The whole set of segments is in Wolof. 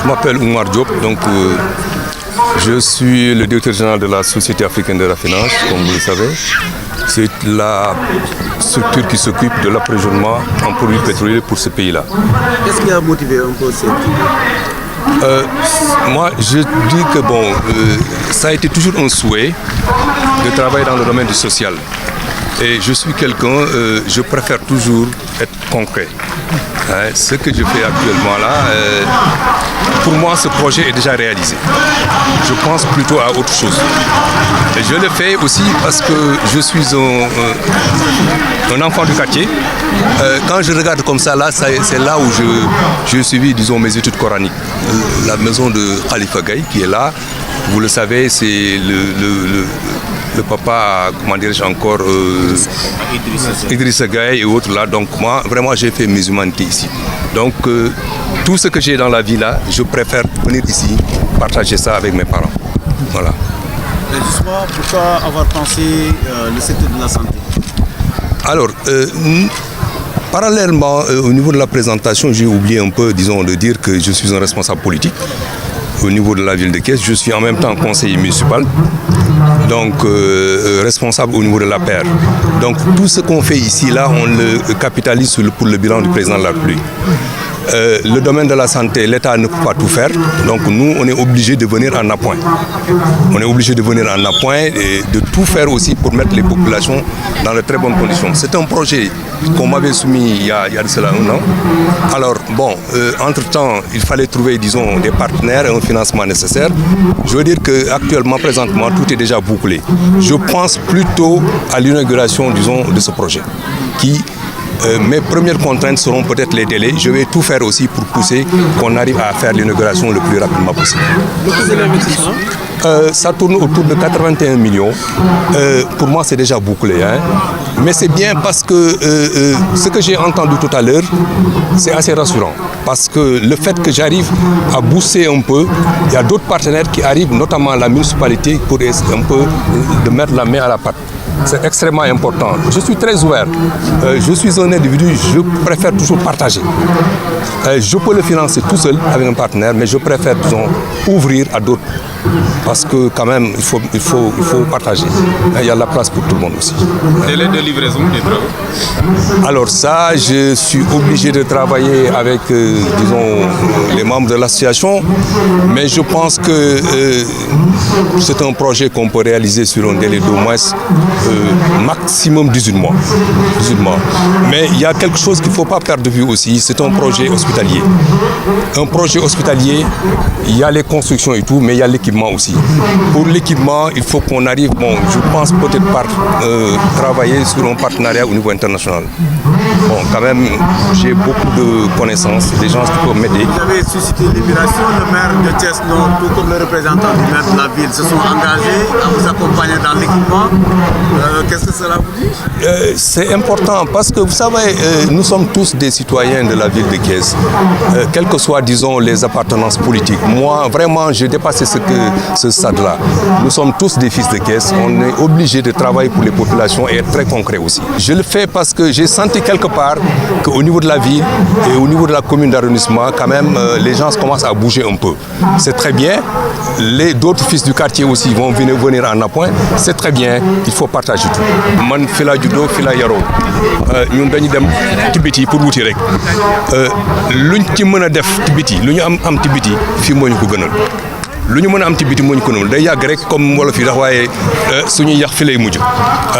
Je m'appelle Oumar Diop, donc je suis le directeur général de la Société africaine de raffinage, comme vous le savez. C'est la structure qui s'occupe de l'approvisionnement en produits pétroliers pour ce pays-là. Qu'est-ce qui a motivé un peu cette... Moi, je dis que ça a été toujours un souhait de travailler dans le domaine du social. Et je suis quelqu'un, je préfère toujours être concret. Ce que je fais actuellement là, pour moi, ce projet est déjà réalisé. Je pense plutôt à autre chose. Et je le fais aussi parce que je suis un enfant du quartier. Quand je regarde comme ça, là, c'est là où j'ai suivi, disons, mes études coraniques. La maison de Khalifa Gaye qui est là, vous le savez, c'est le papa, comment dirais-je encore, Idrissa Gaye et autres là. Donc moi, vraiment, j'ai fait mes humanités ici. Donc tout ce que j'ai dans la vie là, je préfère venir ici, partager ça avec mes parents. Voilà. Et justement, pourquoi avoir pensé le secteur de la santé? Alors, parallèlement, au niveau de la présentation, j'ai oublié un peu, disons, de dire que je suis un responsable politique au niveau de la ville de Thiès. Je suis en même temps conseiller municipal, donc responsable au niveau de la paire. Donc tout ce qu'on fait ici, là, on le capitalise pour le bilan du président de la République. Le domaine de la santé, l'État ne peut pas tout faire, donc nous, on est obligé de venir en appoint. On est obligé de venir en appoint et de tout faire aussi pour mettre les populations dans de très bonnes conditions. C'est un projet qu'on m'avait soumis il y a de cela un an. Alors, entre-temps, il fallait trouver, disons, des partenaires et un financement nécessaire. Je veux dire qu'actuellement, présentement, tout est déjà bouclé. Je pense plutôt à l'inauguration, disons, de ce projet qui... mes premières contraintes seront peut-être les délais. Je vais tout faire aussi pour pousser qu'on arrive à faire l'inauguration le plus rapidement possible. Le coût de l'investissement? Ça tourne autour de 81 millions. Pour moi, c'est déjà bouclé. Mais c'est bien parce que ce que j'ai entendu tout à l'heure, c'est assez rassurant. Parce que le fait que j'arrive à booster un peu, il y a d'autres partenaires qui arrivent, notamment la municipalité, pour essayer un peu de mettre la main à la pâte. C'est extrêmement important. Je suis très ouvert. Je suis un individu, je préfère toujours partager. Je peux le financer tout seul avec un partenaire, mais je préfère, disons, ouvrir à d'autres. Parce que quand même, il faut partager. Il y a la place pour tout le monde aussi. Délai de livraison des travaux? Alors ça, je suis obligé de travailler avec, disons, les membres de l'association. Mais je pense que c'est un projet qu'on peut réaliser sur un délai d'au moins maximum 18 mois. 18 mois. Mais il y a quelque chose qu'il ne faut pas perdre de vue aussi, c'est un projet hospitalier. Un projet hospitalier, il y a les constructions et tout, mais il y a l'équipement aussi. Pour l'équipement, il faut qu'on arrive, je pense peut-être par travailler sur un partenariat au niveau international. Quand même, j'ai beaucoup de connaissances, des gens qui peuvent m'aider. Vous avez suscité l'admiration, le maire de Thiès, tout comme le représentant du maire de la ville, se sont engagés à vous accompagner dans l'équipement. Qu'est-ce que cela vous dit? C'est important parce que vous savez, nous sommes tous des citoyens de la ville de Thiès, quelles que soient, disons, les appartenances politiques. Moi, vraiment, j'ai dépassé ce stade-là. Nous sommes tous des fils de Thiès. On est obligé de travailler pour les populations et être très concret aussi. Je le fais parce que j'ai senti quelque part qu'au niveau de la ville et au niveau de la commune d'arrondissement, quand même, les gens commencent à bouger un peu. C'est très bien. D'autres fils du quartier aussi vont venir en appoint. C'est très bien. Il faut partager tout. Man fi laa juddoo fi laa yaroo ñun dañuy dem ci biti pour wuti rek luñ ci mën a def ci biti lu ñu am ci biti fii moo ñu ko gënal. lu ñu mën a am ci biti moo ñu ko noonu day yàgg rek comme wolof yi ndax waaye suñuy yàq fi lay mujj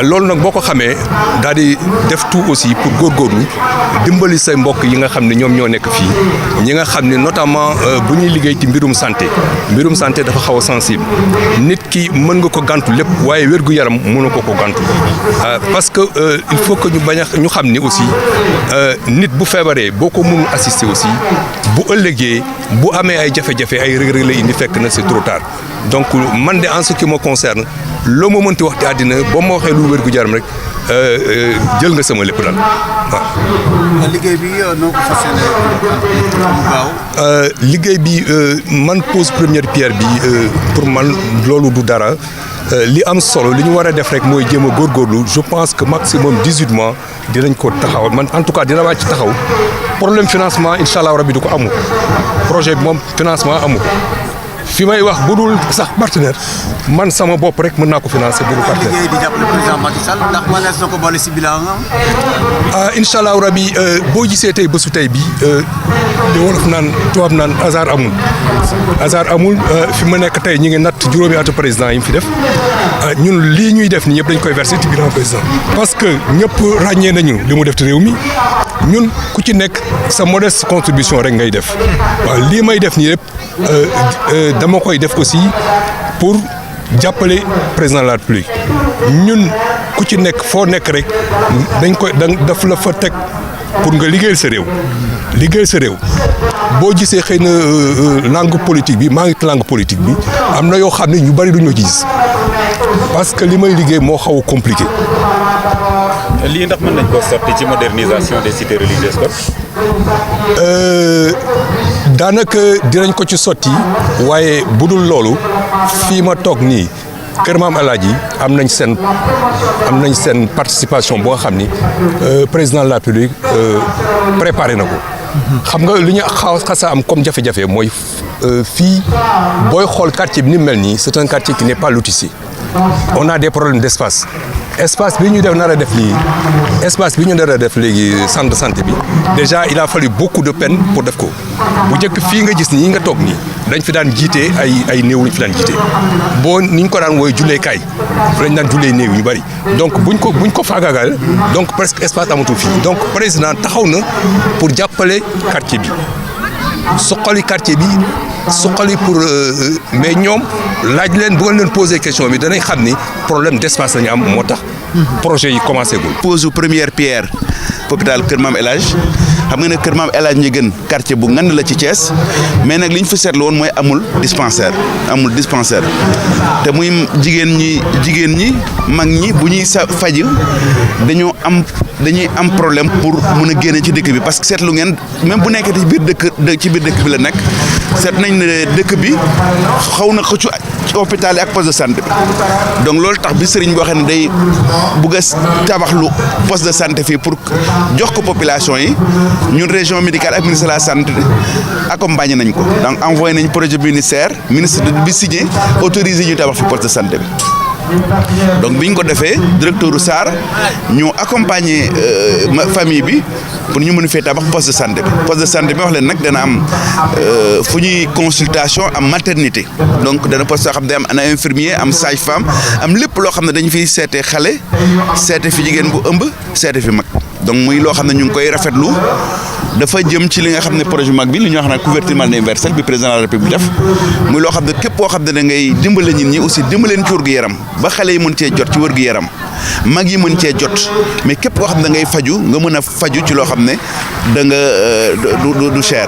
loolu nag boo ko xamee daal di def tout aussi pour góorgóorlu dimbali say mbokk yi nga xam ne ñoom ñoo nekk fii ñi nga xam ne notamment bu ñuy liggéey ci mbirum santé dafa xaw a sensible nit ki mën nga ko gàntu lépp waaye wér-gu-yaram mënu ko gàntu parce que il faut que ñu xam ni aussi nit bu feebaree boo ko mënul assister aussi bu ëllëgee bu amee ay jafe-jafe ay rëg-rëg lay indi fekk na c'est trop tard donc man de en ce qui me concerne loo ma mënti wax ci àddina boo ma waxee lu wér-gu-yaram rek jël nga sama lépp daal waaw. liggéey bi noo ko fas yéene liggéey bi man pose première pierre bi pour man loolu du dara li am solo li ñu war a def rek mooy jéem a góorgóorlu je pense que maximum 18 mois dinañ ko taxawal man en tout cas dina wàcc taxaw problème financement incha allah rabi du ko amul projet bi moom financement amu ko fi may wax bu dul sax partenaire man sama bopp rek mën naa ko financer bu dul partenaire. liggéey di jàppale président Macky Sall ndax mënees na ko boole si bilan incha allahu rabi boo gisee tey bésu tey bi li wolof naan tubaab naan hasard amul. hasard amul fi ma nekk tey ñu ngi natt juróomi atu président yi mu fi def ñun lii ñuy def nii ñëpp dañ koy verser ci bilan président. parce que ñëpp ràññee nañu li mu def ci réew mi ñun ku ci nekk sa modeste contribution rek ngay def waaw lii may def nii yëpp dama koy def aussi pour jàppale président de la République ñun ku ci nekk foo nekk rek dañ koy daf la fa teg pour nga liggéeyal sa réew liggéeyal sa réew boo gisee xëy na langue politique bi maa ngi langue politique bi am na yoo xam ne ñu bari duñu ko gis parce que li may liggéey moo xaw a compliqué. lii ndax mën nañ ko sotti ci modernisation des cités religieuses kon. daanaka dinañ ko ci sotti waaye bu dul loolu fii ma toog nii Kër Maam Alaaji am nañ seen participation boo xam ni président de la République préparé na ko. xam nga li ñu xasa am comme jafe-jafe mooy fii booy xool quartier bi ni mel nii c'est un quartier qui n'est pas lotissé. On a des problèmes d'espace. Espace bi ñu def nar a def lii espace bi ñu nar a def léegi centre de santé bi déjà il a fallu beaucoup de peine pour def ko bu njëkk fii nga gis nii nga toog nii dañ fi daan jiite ay néew lañ fi daan jiite boo ni ñu ko daan wooy julleekaay fi lañ daan jullee néew ñu bari donc buñ ko faagaagal donc presque espace amatul fii donc président taxaw na pour jàppale quartier bi suqali quartier bi suqali pour mais ñoom laaj leen bu ngeen leen poser question bi danañ xam ni problème d'espace la ñu am moo tax projet yi commencé gul. pose première pierre hôpital Kër Maam El Hadj xam nga ne Kër Maam El Hadj ñi gën quartier bu ngand la ci Thiès mais nag li ñu fi seetlu woon mooy amul dispensaire te muy jigéen ñi mag ñi bu ñuy faju dañuy am problème pour mun a génne ci dëkk bi parce que seetlu ngeen même bu nekkee ci biir dëkk bi la nekk seet nañ ne dëkk bi xaw na xëccu ci hôpital yi ak poste de santé bi donc loolu tax bi sëriñ bi waxee ne day bugg a tabaxlu poste de santé fii pour jox ko population yi ñun région médicale ak ministre de la santé accompagné nañ ko donc envoyé nañ projet ministre bi signé autorisé ñu tabax fi poste de santé bi donc bi ñu ko defee directeur Sarr ñu accompagner famille bi pour ñu mën a fee tabax poste de santé bi wax leen nag dana am fu ñuy consultation am maternité donc dana poste yoo xam ne am infirmier am sage-femme am lépp loo xam ne dañu fiy seete xale seete fi jigéen bu ëmb seete fi mag donc muy loo xam ne ñu ngi koy rafetlu dafa jëm ci li nga xam ne projet mag bi li ñuy wax naan couverture maladie universelle bi président de la république def muy loo xam ne képp koo xam ne da ngay dimbale nit ñi aussi dimbaleen ci wér-gu-yaram ba xale yi mën cee jot ci wér-gu-yaram mag yi mën cee jot mais képp koo xam ne da ngay faju nga mën a faju ci loo xam ne da nga du cher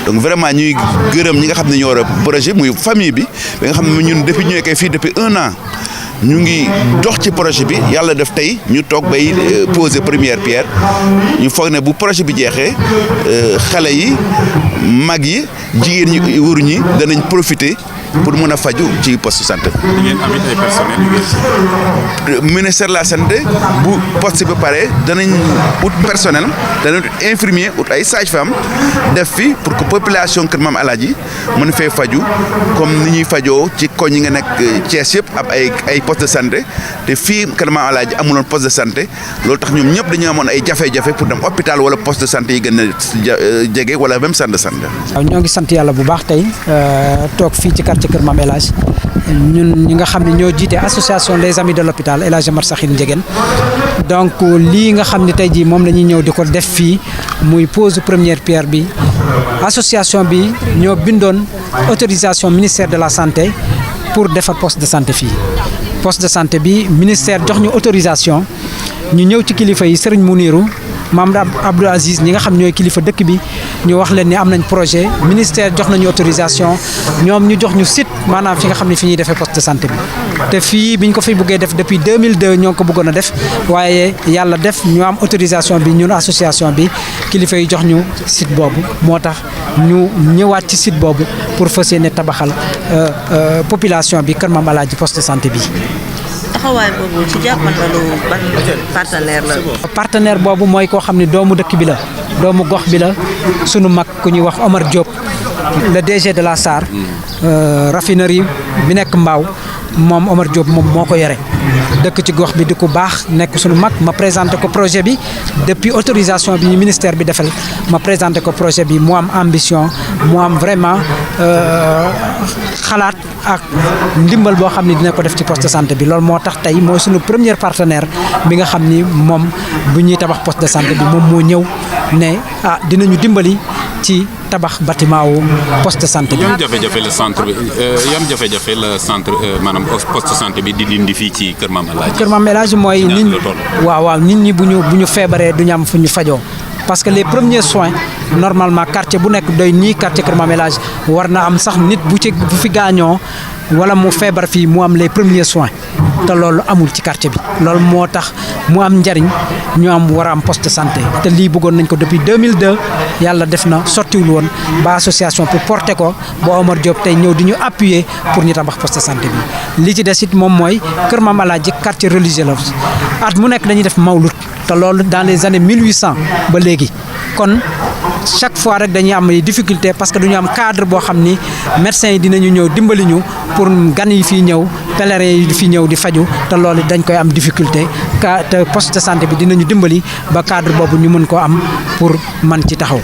donc vraiment ñuy gërëm ñi nga xam ne ñoo war a projet muy famille bi nga xam ne ñun depuis ñu nekkee fii depuis 1 an ñu ngi dox ci projet bi yàlla def tey ñu toog bay poser première pierre ñu foog ne bu projet bi jeexee xale yi mag yi jigéen ñi wóoru ñi danañ profiter pour mën a faju ci poste santé. di ngeen amit ay personnel ministère de la santé bu poste bi pare danañ ut personnel danañ ut infirmier ut ay sage-femme def fi pour que population Kër Maam Alaaji mën fee faju comme ni ñuy fajoo ci koñ yi nga nekk Thiès yëpp am ay poste de santé te fii Kër Maam Alaaji amuloon poste de santé loolu tax ñoom ñëpp dañu amoon ay jafe-jafe pour dem hôpital wala poste de santé yi gën a jege wala même centre de santé. waaw ñoo ngi sant yàlla bu baax tey toog fii ci ci Kër Maam El Hadj ñun ñi nga xam ne ñoo jiite association les amis de l'hôpital El Hadj Amar Sakhir Ndiéguène donc lii nga xam ne tey jii moom la ñuy ñëw di ko def fii muy pose première pierre bi association bi ñoo bindoon autorisation ministère de la santé pour defar poste de santé fii poste de santé bi ministère jox ñu autorisation ñu ñëw ci kilifa yi Serigne Mounirou Maam Abdou Aziz ñi nga xam ñooy kilifa dëkk bi ñu wax leen ni am nañ projet ministère jox nañu autorisation ñoom ñu jox ñu site maanaam fi nga xam ne fi ñuy defee poste de santé bi te fii biñ ko fi buggee def depuis 2002 ñoo ngi ko bëggoon a def waaye yàlla def ñu am autorisation bi ñun association bi kilifa yi jox ñu site boobu moo tax ñu ñëwaat ci site boobu pour fas yéene tabaxal population bi Kër Maam Alaaji poste de santé bi. taxawaay boobu ci jàppandalu ban partenaire la. partenaire boobu mooy koo xam ne doomu dëkk bi la doomu gox bi la sunu mag ku ñuy wax Omar Diop le DG de la SAR raffinerie bi nekk Mbao moom Omar Diop moom moo ko yore dëkk ci gox bi di ku baax nekk sunu mag ma présenté ko projet bi depuis autorisation bi ministère bi defal ma présenté ko projet bi mu am ambition mu am vraiment xalaat ak ndimbal boo xam ne dina ko def ci poste de santé bi loolu moo tax tey mooy sunu premier partenaire bi nga xam ni moom bu ñuy tabax poste de santé bi moom moo ñëw ne dinañu dimbali ci tabax bâtiment wu poste de santé bi. yan jafe-jafe la centre bi yan jafe-jafe la centre maanaam poste de santé bi di dindi fii ci Kër Mame El Hadji. Kër Mame El Hadji mooy nit ñi waaw nit ñi bu ñu feebaree du ñu am fu ñu fajoo parce que les premiers soins normalement quartier bu nekk doy nii quartier Kër Mame El Hadji war na am sax nit bu fi gaañoo wala mu feebar fii mu am les premiers soins te loolu amul ci quartier bi loolu moo tax mu am njariñ ñu am war a am poste de santé te lii bëggoon nañ ko depuis 2002 yàlla def na sottiwul woon ba association pour porter ko ba Omar Diop tey ñëw di ñu appuyer pour ñu tabax poste de santé bi li ci des it moom mooy Kër Mame El Hadji quartier religieux la at mu nekk dañuy def mawlud te loolu dans les années 1800 ba léegi kon chaque fois rek dañuy am difficulté parce que duñu am cadre boo xam ni médecins yi dinañu ñëw dimbali ñu pour gan yi fii ñëw pèlerins yi fi ñëw di faju te loolu dañ koy am difficulté te poste de santé bi dinañu dimbali ba cadre boobu ñu mën ko am pour man ci taxaw.